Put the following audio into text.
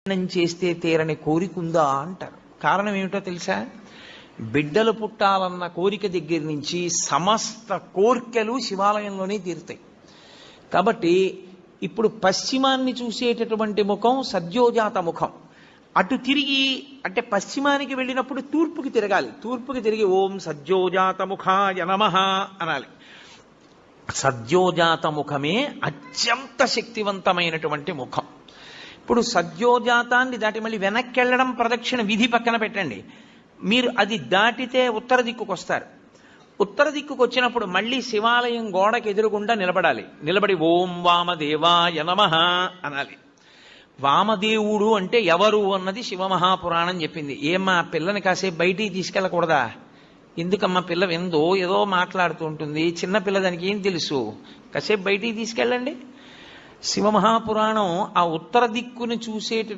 చేస్తే తీరని కోరికుందా అంటారు. కారణం ఏమిటో తెలుసా? బిడ్డలు పుట్టాలన్న కోరిక దగ్గర నుంచి సమస్త కోర్కెలు శివాలయంలోనే తీరుతాయి. కాబట్టి ఇప్పుడు పశ్చిమాన్ని చూసేటటువంటి ముఖం సద్యోజాత ముఖం. అటు తిరిగి అంటే పశ్చిమానికి వెళ్ళినప్పుడు తూర్పుకి తిరగాలి. తూర్పుకి తిరిగి ఓం సద్యోజాత ముఖాయ నమః అనాలి. సద్యోజాత ముఖమే అత్యంత శక్తివంతమైనటువంటి ముఖం. ఇప్పుడు సద్యోజాతాన్ని దాటి మళ్ళీ వెనక్కి వెళ్ళడం ప్రదక్షిణ విధి పక్కన పెట్టండి. మీరు అది దాటితే ఉత్తర దిక్కుకు వస్తారు. ఉత్తర దిక్కుకు వచ్చినప్పుడు మళ్ళీ శివాలయం గోడకి ఎదురుగుండా నిలబడాలి. నిలబడి ఓం వామదేవాయ నమః అనాలి. వామదేవుడు అంటే ఎవరు అన్నది శివమహాపురాణం చెప్పింది. ఏమ్మా పిల్లని కాసేపు బయటికి తీసుకెళ్ళకూడదా? ఎందుకమ్మా పిల్ల విందో ఏదో మాట్లాడుతూ ఉంటుంది, చిన్న పిల్ల దానికి ఏం తెలుసు, కాసేపు బయటికి తీసుకెళ్ళండి. శివమహాపురాణం ఆ ఉత్తర దిక్కుని చూసేట